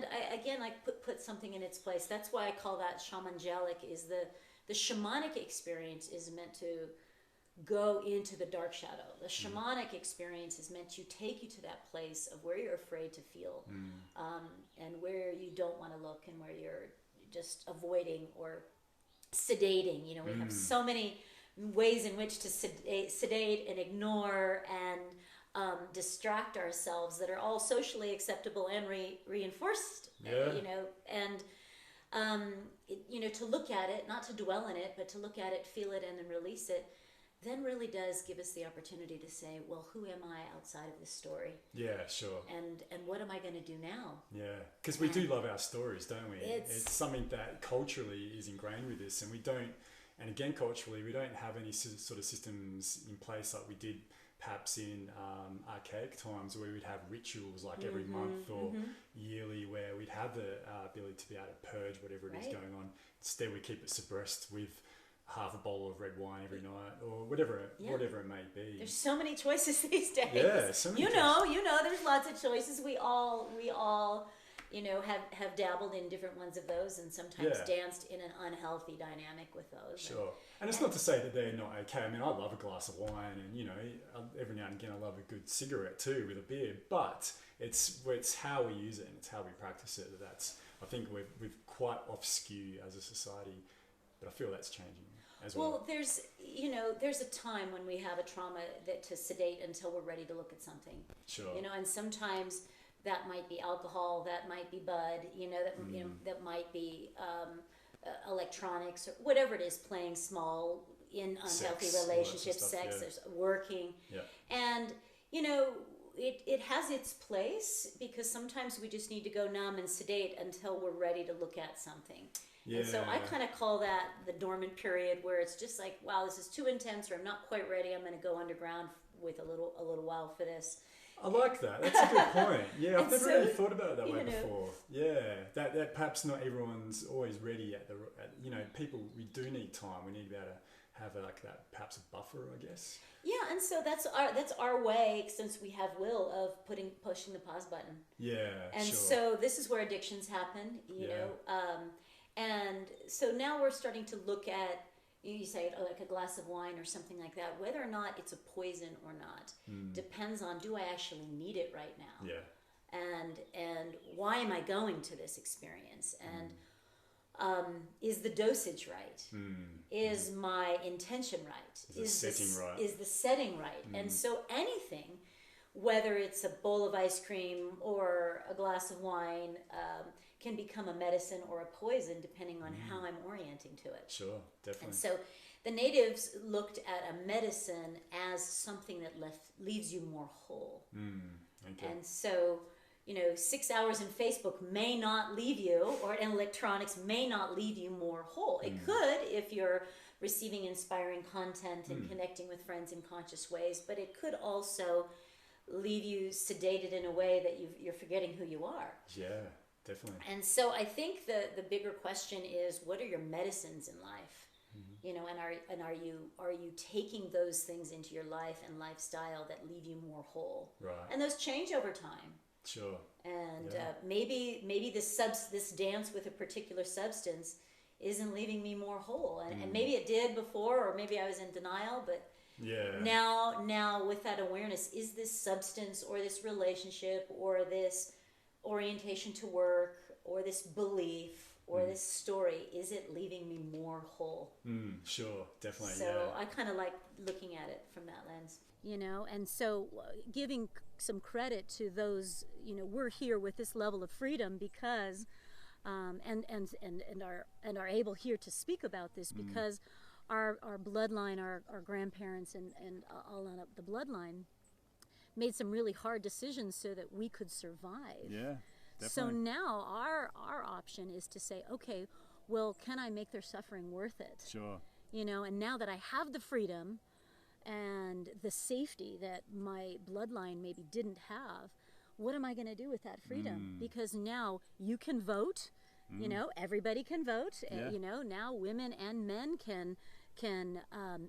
I put something in its place. That's why I call that shamangelic. Is the shamanic experience is meant to go into the dark shadow. The shamanic experience is meant to take you to that place of where you're afraid to feel, and where you don't want to look, and where you're just avoiding or sedating. You know, we have so many ways in which to sedate and ignore and distract ourselves that are all socially acceptable and reinforced. You know, and you know, to look at it, not to dwell in it, but to look at it, feel it, and then release it, then really does give us the opportunity to say, well, who am I outside of this story? Yeah, sure. And what am I going to do now? Yeah, because we do love our stories, don't we? It's something that culturally is ingrained with us, and we don't, and again, culturally, we don't have any sort of systems in place like we did perhaps in archaic times, where we'd have rituals like every month or yearly, where we'd have the ability to be able to purge whatever it is going on. Instead, we keep it suppressed with half a bowl of red wine every night, or whatever it may be. There's so many choices these days. Yeah, so many choices. You know, there's lots of choices. We all, you know, have dabbled in different ones of those, and sometimes danced in an unhealthy dynamic with those. Sure. And it's not to say that they're not okay. I mean, I love a glass of wine, and, you know, every now and again I love a good cigarette too with a beer, but it's how we use it and it's how we practice it. I think we've quite off skew as a society, but I feel that's changing. Well, there's a time when we have a trauma that to sedate until we're ready to look at something. Sure. You know, and sometimes that might be alcohol, that might be bud, you know, that might be electronics, or whatever it is, playing small in unhealthy relationships, sex, there's working. Yeah. And, you know, it has its place, because sometimes we just need to go numb and sedate until we're ready to look at something. Yeah. And so I kind of call that the dormant period, where it's just like, wow, this is too intense, or I'm not quite ready. I'm going to go underground with a little while for this. I like that. That's a good point. Yeah, I've never really thought about it that way know, before. Yeah, that perhaps not everyone's always ready at people, we do need time. We need to be able to have that perhaps a buffer, I guess. Yeah, and so that's our way, since we have will, of pushing the pause button. Yeah, and sure. so this is where addictions happen, you know. And so now we're starting to look at, you say, like a glass of wine or something like that, whether or not it's a poison or not depends on, do I actually need it right now? Yeah. And why am I going to this experience? And is the dosage right? Is my intention right? Is the setting right? Is the setting right? And so anything, whether it's a bowl of ice cream or a glass of wine, can become a medicine or a poison depending on how I'm orienting to it. Sure, definitely. And so the natives looked at a medicine as something that leaves you more whole. Okay. And so, 6 hours in Facebook may not leave you, or electronics may not leave you more whole. It could if you're receiving inspiring content and connecting with friends in conscious ways, but it could also leave you sedated in a way that you're forgetting who you are. Yeah, definitely. And so I think the bigger question is, what are your medicines in life? And are you taking those things into your life and lifestyle that leave you more whole? Right. And those change over time. Sure. And maybe this dance with a particular substance isn't leaving me more whole, and maybe it did before, or maybe I was in denial, but now with that awareness, is this substance or this relationship or this orientation to work or this belief or this story, is it leaving me more whole? Sure, definitely. So I kind of like looking at it from that lens. And so giving some credit to those, we're here with this level of freedom because, and are able here to speak about this because our bloodline, our grandparents and all on up the bloodline made some really hard decisions so that we could survive. Yeah, definitely. So now our option is to say, okay, well, can I make their suffering worth it? Sure. And now that I have the freedom and the safety that my bloodline maybe didn't have, what am I going to do with that freedom? Because now you can vote, everybody can vote. Yeah. Now women and men can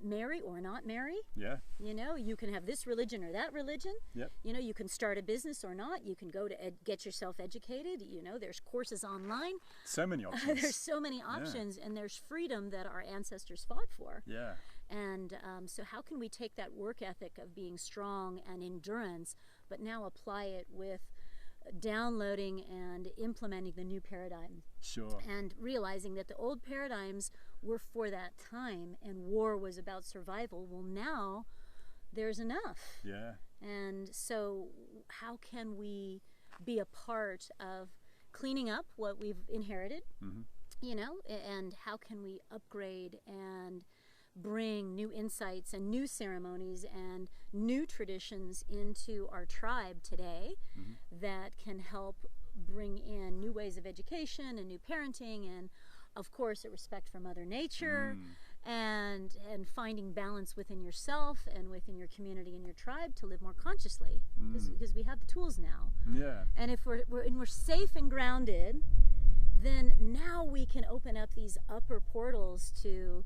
marry or not marry. Yeah. You can have this religion or that religion. Yep. You can start a business or not. You can go to get yourself educated. There's courses online. So many options. There's so many options, and there's freedom that our ancestors fought for. Yeah. And so how can we take that work ethic of being strong and endurance, but now apply it with downloading and implementing the new paradigm? Sure. And realizing that the old paradigms were for that time and war was about survival. Well, now there's enough. Yeah. And so how can we be a part of cleaning up what we've inherited, and how can we upgrade and bring new insights and new ceremonies and new traditions into our tribe today that can help bring in new ways of education and new parenting, and of course a respect for Mother Nature, and finding balance within yourself and within your community and your tribe to live more consciously, because we have the tools now. Yeah. And if we're safe and grounded, then now we can open up these upper portals to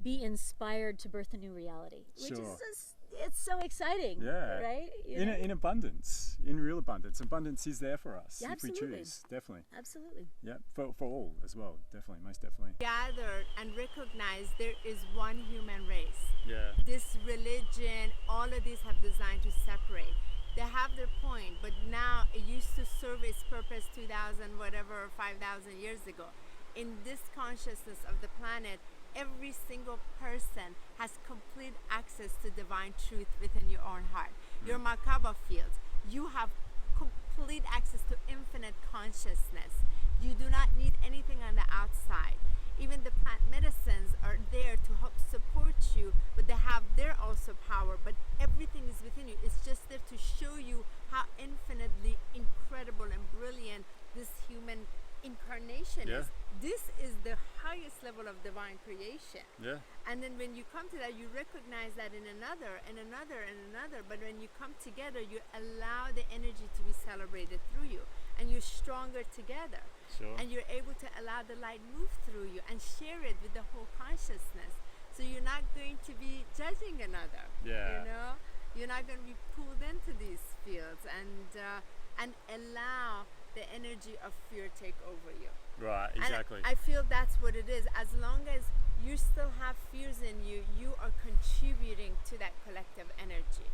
be inspired to birth a new reality, which is just, it's so exciting. Yeah. Right? In abundance, in real abundance. Abundance is there for us if we Absolutely. choose. Definitely. Absolutely. Yeah. For all as well. Definitely. Most definitely. Gather and recognize there is one human race. Yeah. This religion, all of these have designed to separate. They have their point, but now it used to serve its purpose 2,000 whatever or 5,000 years ago. In this consciousness of the planet, every single person has complete access to divine truth within your own heart. Your Merkaba field, you have complete access to infinite consciousness. You do not need anything on the outside. Even the plant medicines are there to help support you, but they have their also power, but everything is within you. It's just there to show you how infinitely incredible and brilliant this human incarnation incarnation is. This is the highest level of divine creation. Yeah. And then when you come to that, you recognize that in another, and another, and another. But when you come together, you allow the energy to be celebrated through you, and you're stronger together. Sure. And you're able to allow the light move through you and share it with the whole consciousness. So you're not going to be judging another. Yeah. You know, you're not going to be pulled into these fields and allow the energy of fear take over you. Right, exactly. And I feel that's what it is. As long as you still have fears in you, you are contributing to that collective energy.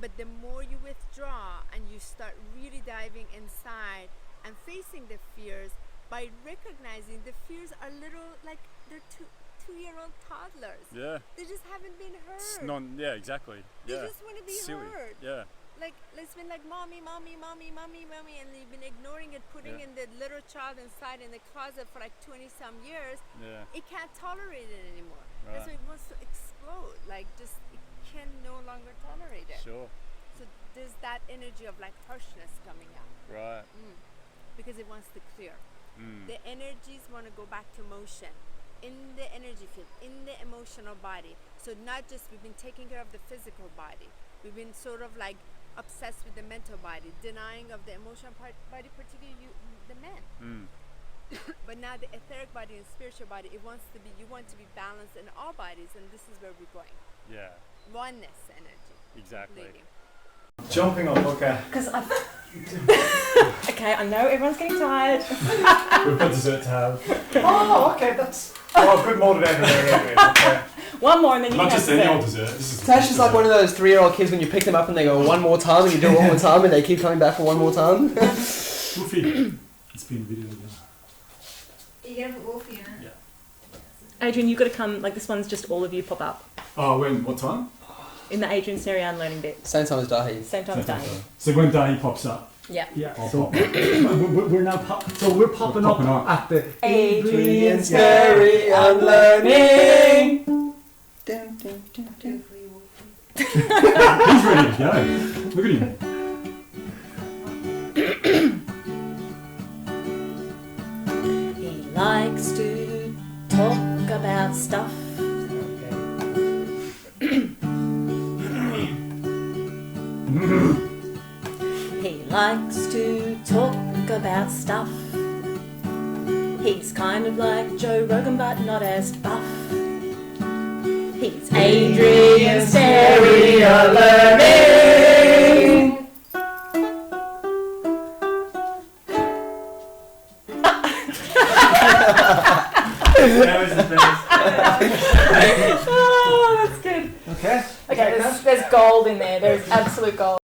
But the more you withdraw and you start really diving inside and facing the fears, by recognizing the fears are little, like they're two-year-old toddlers. Yeah. They just haven't been heard. Yeah, exactly. They just want to be silly. heard. Yeah. Like, it's been like mommy, mommy, mommy, mommy, mommy, and you've been ignoring it, putting in the little child inside in the closet for like 20 some years. Yeah. It can't tolerate it anymore. Right. And so it wants to explode. Like, just, it can no longer tolerate it. Sure. So there's that energy of like harshness coming out. Right. Because it wants to clear. The energies want to go back to motion in the energy field, in the emotional body. So not just, we've been taking care of the physical body. We've been sort of like obsessed with the mental body, denying of the emotional body, particularly the men. But now the etheric body and spiritual body, you want to be balanced in all bodies, and this is where we're going. Yeah. Oneness energy. Exactly. Completely. Jumping on hooker. Because okay, I know everyone's getting tired. We've got dessert to have. Oh, okay, that's... Oh, good molded anyway. Okay. One more and then you Not can just have any old dessert. dessert. This is Tash is like one of those 3-year-old kids when you pick them up and they go one more time and you do it one more time and they keep coming back for one more time. Wolfie. It's been a video again. You gotta put Wolfie in it. Yeah. Adrian, you've got to come, like this one's just all of you pop up. Oh, when? What time? In the Adrian Snary Unlearning bit. Same time as Dahi. Same time as Dahi. So when Dahi pops up. Yeah. Yeah, I'll so pop up. we're now we're popping up at the Adrian Snary Unlearning. He's ready to go. Look at him. He likes to talk about stuff. He likes to talk about stuff. He's kind of like Joe Rogan but not as buff. He's Adrian Snary Unlearning. That was the best. Oh, that's good. Okay. Okay, there's gold in there. There's absolute gold.